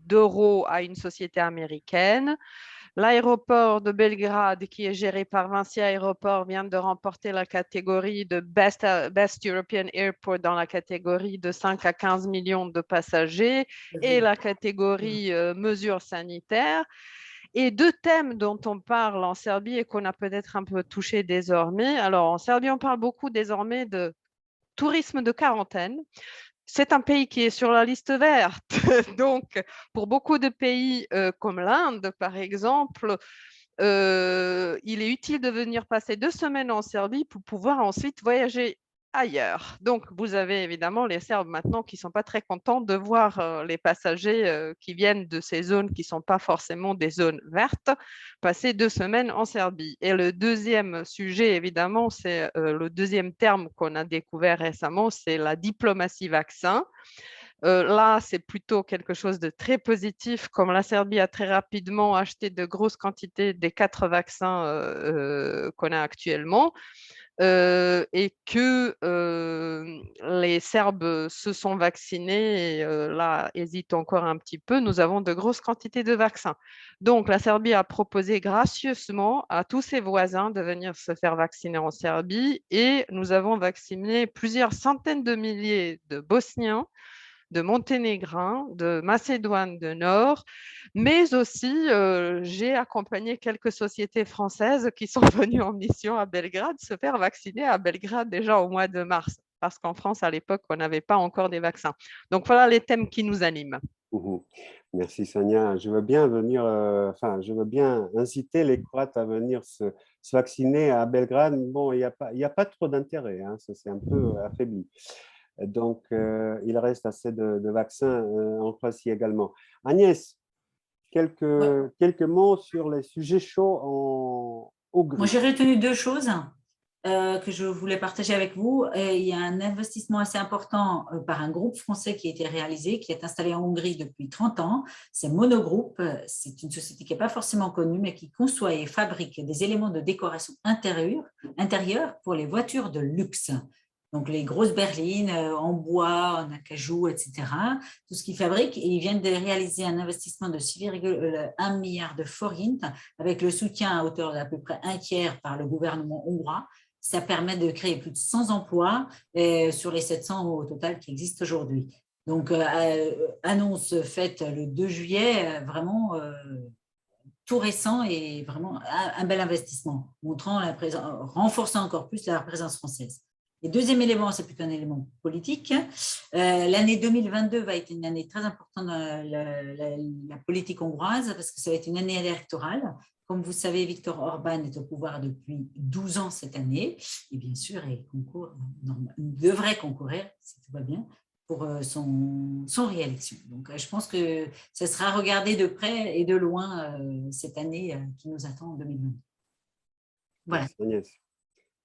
d'euros à une société américaine. L'aéroport de Belgrade, qui est géré par Vinci Aéroport, vient de remporter la catégorie de Best European Airport dans la catégorie de 5 à 15 millions de passagers et la catégorie mesures sanitaires. Et 2 thèmes dont on parle en Serbie et qu'on a peut-être un peu touché désormais. Alors, en Serbie, on parle beaucoup désormais de tourisme de quarantaine. C'est un pays qui est sur la liste verte. Donc, pour beaucoup de pays comme l'Inde, par exemple, il est utile de venir passer 2 semaines en Serbie pour pouvoir ensuite voyager ailleurs. Donc, vous avez évidemment les Serbes maintenant qui ne sont pas très contents de voir les passagers qui viennent de ces zones qui ne sont pas forcément des zones vertes passer 2 semaines en Serbie. Et le deuxième sujet, évidemment, c'est le deuxième terme qu'on a découvert récemment, c'est la diplomatie vaccin. Là, c'est plutôt quelque chose de très positif, comme la Serbie a très rapidement acheté de grosses quantités des 4 vaccins qu'on a actuellement. Et que les Serbes se sont vaccinés et là, hésitent encore un petit peu. Nous avons de grosses quantités de vaccins. Donc, la Serbie a proposé gracieusement à tous ses voisins de venir se faire vacciner en Serbie et nous avons vacciné plusieurs centaines de milliers de Bosniens, de Monténégrins, de Macédoine du Nord, mais aussi j'ai accompagné quelques sociétés françaises qui sont venues en mission à Belgrade se faire vacciner à Belgrade déjà au mois de mars, parce qu'en France, à l'époque, on n'avait pas encore des vaccins. Donc voilà les thèmes qui nous animent. Merci Sonia. Je veux bien je veux bien inciter les Croates à venir se vacciner à Belgrade. Bon, il n'y a pas trop d'intérêt, hein, ça c'est un peu affaibli. Donc, il reste assez de vaccins en Croatie également. Agnès, quelques mots sur les sujets chauds en Hongrie. Moi, j'ai retenu 2 choses que je voulais partager avec vous. Il y a un investissement assez important par un groupe français qui a été réalisé, qui est installé en Hongrie depuis 30 ans. C'est Monogroup. C'est une société qui n'est pas forcément connue, mais qui conçoit et fabrique des éléments de décoration intérieure pour les voitures de luxe. Donc, les grosses berlines en bois, en acajou, etc. Tout ce qu'ils fabriquent. Et ils viennent de réaliser un investissement de 6,1 milliards de forints avec le soutien à hauteur d'à peu près 1/3 par le gouvernement hongrois. Ça permet de créer plus de 100 emplois sur les 700 au total qui existent aujourd'hui. Donc, annonce faite le 2 juillet, vraiment tout récent et vraiment un bel investissement, renforçant encore plus la présence française. Et deuxième élément, c'est plutôt un élément politique. L'année 2022 va être une année très importante dans la politique hongroise parce que ça va être une année électorale. Comme vous savez, Viktor Orban est au pouvoir depuis 12 ans cette année et bien sûr, il devrait concourir, si tout va bien, pour son réélection. Donc, je pense que ça sera regardé de près et de loin cette année qui nous attend en 2022. Voilà. Merci Agnès.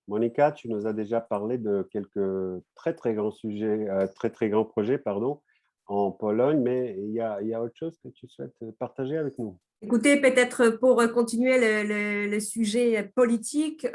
Monica, tu nous as déjà parlé de quelques très grands sujets, très grands projets, pardon, en Pologne, mais il y a autre chose que tu souhaites partager avec nous? Écoutez, peut-être pour continuer le sujet politique,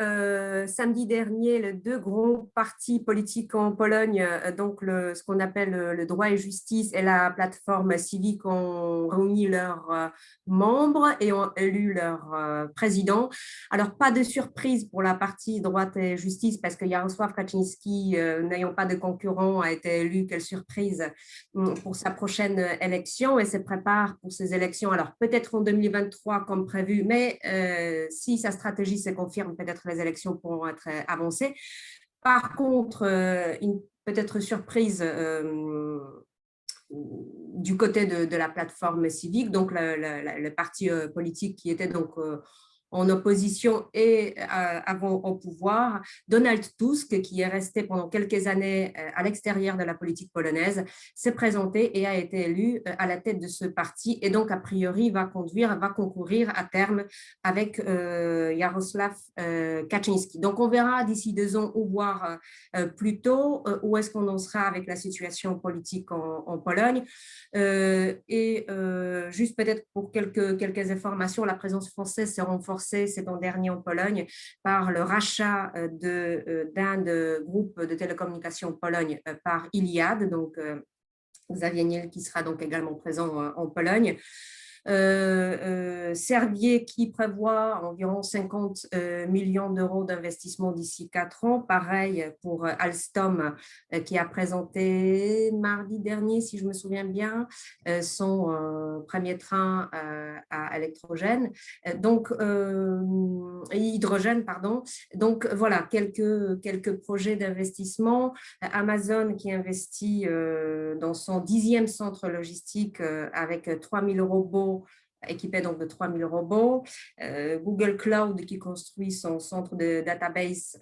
samedi dernier, les deux grands partis politiques en Pologne, donc ce qu'on appelle le Droit et Justice et la plateforme civique, ont réuni leurs membres et ont élu leur président. Alors, pas de surprise pour la partie Droit et Justice, parce que Jarosław Kaczyński, n'ayant pas de concurrent, a été élu, quelle surprise, pour sa prochaine élection et se prépare pour ces élections. Alors, peut-être en 2023 comme prévu, mais si sa stratégie se confirme, peut-être les élections pourront être avancées. Par contre, une peut-être surprise du côté de la plateforme civique, donc le parti politique qui était donc en opposition et avant au pouvoir, Donald Tusk, qui est resté pendant quelques années à l'extérieur de la politique polonaise, s'est présenté et a été élu à la tête de ce parti et donc a priori va concourir à terme avec Jarosław Kaczyński. Donc on verra d'ici 2 ans ou voire plus tôt où est-ce qu'on en sera avec la situation politique en Pologne. Juste peut-être pour quelques informations, la présence française s'est renforcée ces temps derniers en Pologne par le rachat d'un groupe de télécommunications en Pologne par Iliad, donc Xavier Niel qui sera donc également présent en Pologne. Servier qui prévoit environ 50 millions d'euros d'investissement d'ici 4 ans. Pareil pour Alstom qui a présenté mardi dernier, si je me souviens bien, son premier train à électrogène, donc hydrogène, pardon. Donc voilà, quelques projets d'investissement. Amazon qui investit dans son 10e centre logistique avec 3000 robots équipé donc de 3000 robots, Google Cloud qui construit son centre de database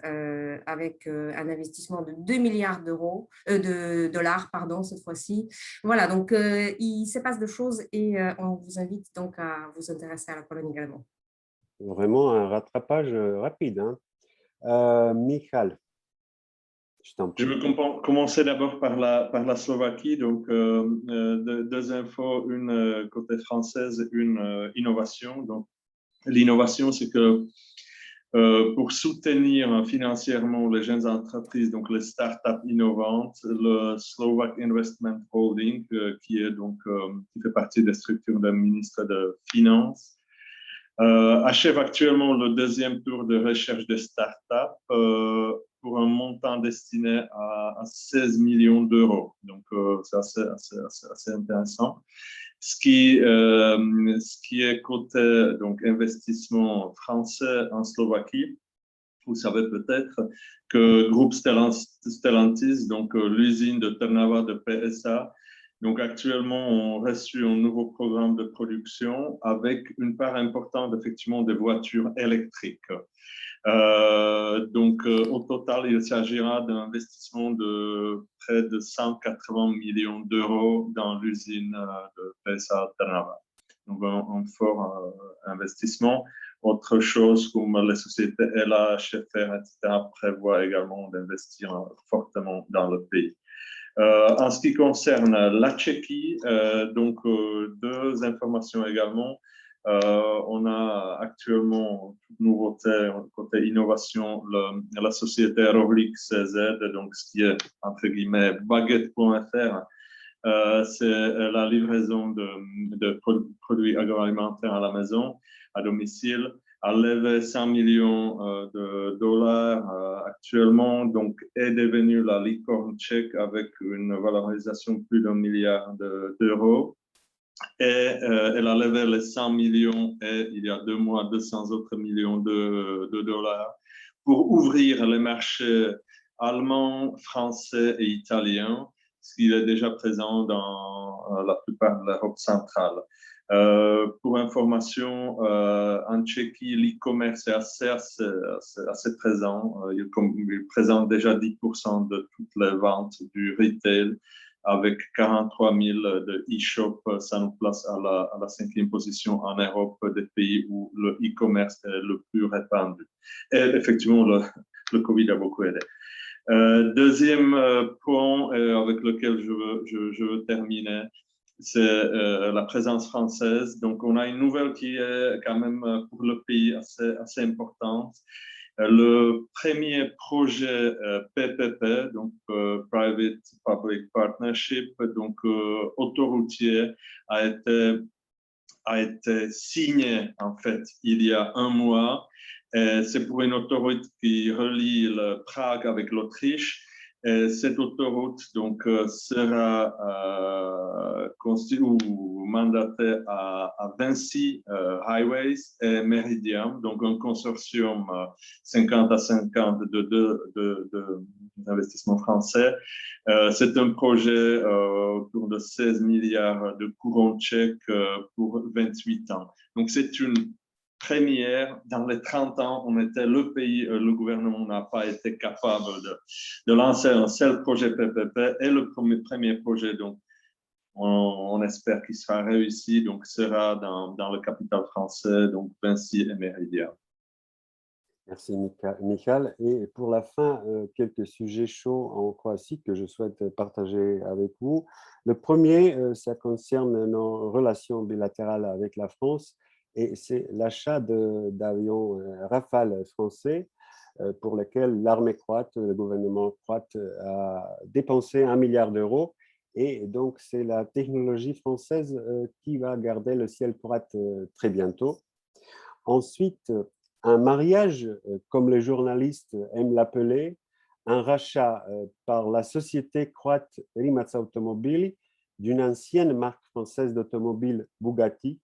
avec un investissement de 2 milliards de dollars, cette fois-ci. Voilà, donc il se passe de choses et on vous invite donc à vous intéresser à la Pologne également. Vraiment un rattrapage rapide, hein. Michal, je t'en prie. Je veux commencer d'abord par la Slovaquie. Donc, 2 infos, une côté française, une innovation. Donc, l'innovation, c'est que pour soutenir financièrement les jeunes entreprises, donc les startups innovantes, le Slovak Investment Holding, qui fait partie des structures du ministre de Finances, achève actuellement le 2e tour de recherche de startups pour un montant destiné à 16 millions d'euros. Donc, c'est assez intéressant. Ce qui est côté donc, investissement français en Slovaquie, vous savez peut-être que groupe Stellantis, donc l'usine de Trnava de PSA, donc actuellement, on reçu un nouveau programme de production avec une part importante effectivement de voitures électriques. Au total, il s'agira d'un investissement de près de 180 millions d'euros dans l'usine de PSA Trnava. Donc, un fort investissement. Autre chose, comme les sociétés Ela, Schaeffer, etc., prévoient également d'investir fortement dans le pays. En ce qui concerne la Tchéquie, 2 informations également. On a actuellement toute nouveauté côté innovation, la société Rohlik CZ, donc ce qui est entre guillemets baguette.fr. C'est la livraison de produits agroalimentaires à la maison, à domicile, a levé 100 millions de dollars actuellement, donc est devenue la licorne tchèque avec une valorisation de plus d'1 milliard d'euros. Et elle a levé les 100 millions et il y a 2 mois, 200 autres millions de dollars pour ouvrir les marchés allemands, français et italiens, ce qui est déjà présent dans la plupart de l'Europe centrale. Pour information, en Tchéquie, l'e-commerce est assez présent. Il présente déjà 10% de toutes les ventes du retail, avec 43 000 de e-shop. Ça nous place à la 5e position en Europe des pays où le e-commerce est le plus répandu. Et effectivement, le Covid a beaucoup aidé. Deuxième point avec lequel je veux terminer, c'est la présence française. Donc, on a une nouvelle qui est quand même pour le pays assez importante. Le premier projet PPP, donc Private Public Partnership, donc autoroutier, a été signé en fait il y a un mois. C'est pour une autoroute qui relie le Prague avec l'Autriche. Cette autoroute donc sera mandatée à Vinci Highways et Meridiam, donc un consortium 50-50 d'investissements français. C'est un projet autour de 16 milliards de couronnes tchèques pour 28 ans. Donc, c'est une première. Dans les 30 ans, on était le pays, le gouvernement n'a pas été capable de lancer un seul projet PPP et le premier projet, donc, on espère qu'il sera réussi, donc sera dans le capital français, donc Vinci et Meridiam. Merci Michal. Et pour la fin, quelques sujets chauds en Croatie que je souhaite partager avec vous. Le premier, ça concerne nos relations bilatérales avec la France et c'est l'achat d'avions Rafale français pour lesquels l'armée croate, le gouvernement croate a dépensé 1 milliard d'euros. Et donc, c'est la technologie française qui va garder le ciel croate très bientôt. Ensuite, un mariage, comme les journalistes aiment l'appeler, un rachat par la société croate Rimac Automobili d'une ancienne marque française d'automobile Bugatti.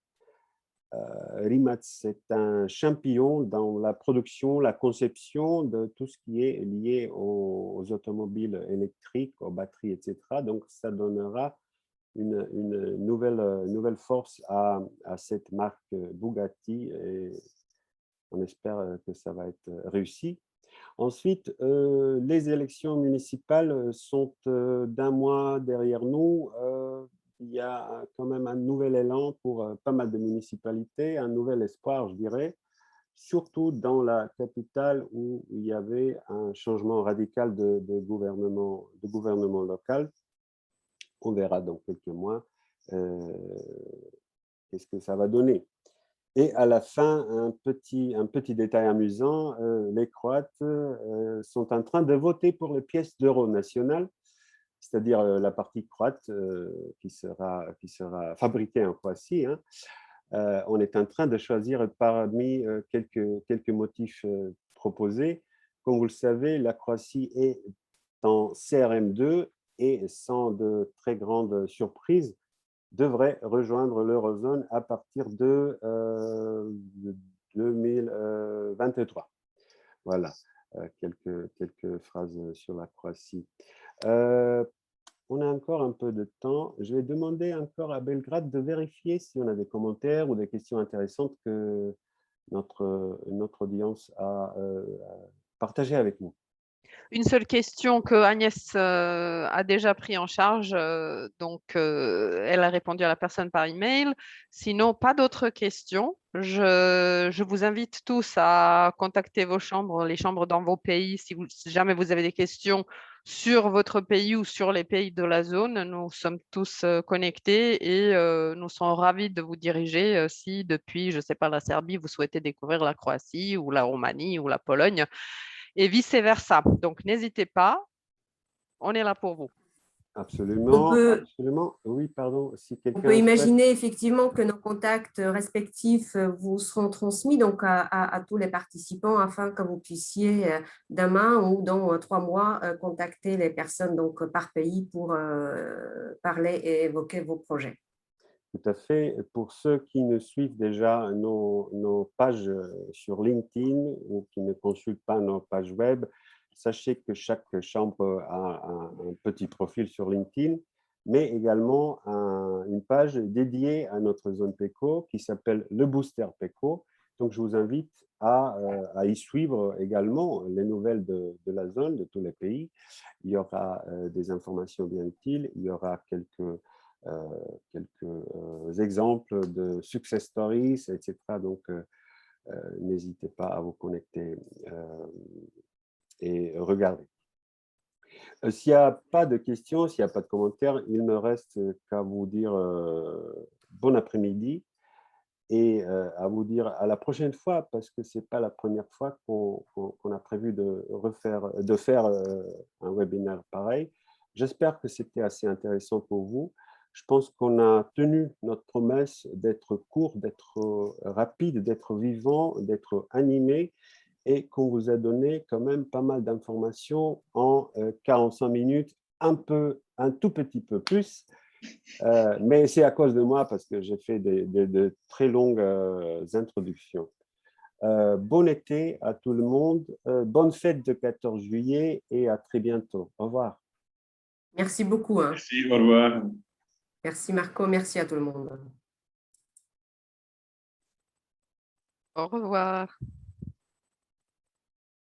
Rimac, c'est un champion dans la production, la conception de tout ce qui est lié aux automobiles électriques, aux batteries, etc. Donc, ça donnera une nouvelle force à cette marque Bugatti et on espère que ça va être réussi. Ensuite, les élections municipales sont d'un mois derrière nous. Il y a quand même un nouvel élan pour pas mal de municipalités, un nouvel espoir, je dirais, surtout dans la capitale où il y avait un changement radical de gouvernement local. On verra dans quelques mois qu'est-ce que ça va donner. Et à la fin, un petit détail amusant, les Croates sont en train de voter pour les pièces d'euro nationales, c'est-à-dire la partie croate qui sera fabriquée en Croatie. Hein. On est en train de choisir parmi quelques motifs proposés. Comme vous le savez, la Croatie est en CRM2 et sans de très grandes surprises, devrait rejoindre l'eurozone à partir de 2023. Voilà, quelques phrases sur la Croatie. On a encore un peu de temps. Je vais demander encore à Belgrade de vérifier si on a des commentaires ou des questions intéressantes que notre audience a partagées avec nous. Une seule question que Agnès a déjà pris en charge, donc elle a répondu à la personne par email. Sinon, pas d'autres questions. Je vous invite tous à contacter vos chambres, les chambres dans vos pays, si jamais vous avez des questions sur votre pays ou sur les pays de la zone. Nous sommes tous connectés et nous serons ravis de vous diriger si depuis, je ne sais pas, la Serbie, vous souhaitez découvrir la Croatie ou la Roumanie ou la Pologne. Et vice-versa. Donc, n'hésitez pas, on est là pour vous. Absolument, absolument. Oui, pardon, si quelqu'un... On peut imaginer effectivement que nos contacts respectifs vous seront transmis donc à tous les participants afin que vous puissiez demain ou dans 3 mois contacter les personnes donc, par pays pour parler et évoquer vos projets. Tout à fait. Pour ceux qui ne suivent déjà nos pages sur LinkedIn ou qui ne consultent pas nos pages web, sachez que chaque chambre a un petit profil sur LinkedIn, mais également une page dédiée à notre zone PECO qui s'appelle le Booster PECO. Donc, je vous invite à y suivre également les nouvelles de la zone, de tous les pays. Il y aura des informations bien utiles, il y aura quelques exemples de success stories, etc. Donc, n'hésitez pas à vous connecter et regarder. S'il n'y a pas de questions, s'il n'y a pas de commentaires, il me reste qu'à vous dire bon après-midi et à vous dire à la prochaine fois, parce que ce n'est pas la première fois qu'on a prévu de faire un webinaire pareil. J'espère que c'était assez intéressant pour vous. Je pense qu'on a tenu notre promesse d'être court, d'être rapide, d'être vivant, d'être animé, et qu'on vous a donné quand même pas mal d'informations en 45 minutes, un tout petit peu plus. Mais c'est à cause de moi parce que j'ai fait de très longues introductions. Bon été à tout le monde, bonne fête de 14 juillet et à très bientôt. Au revoir. Merci beaucoup. Hein. Merci, au revoir. Merci Marco, merci à tout le monde. Au revoir.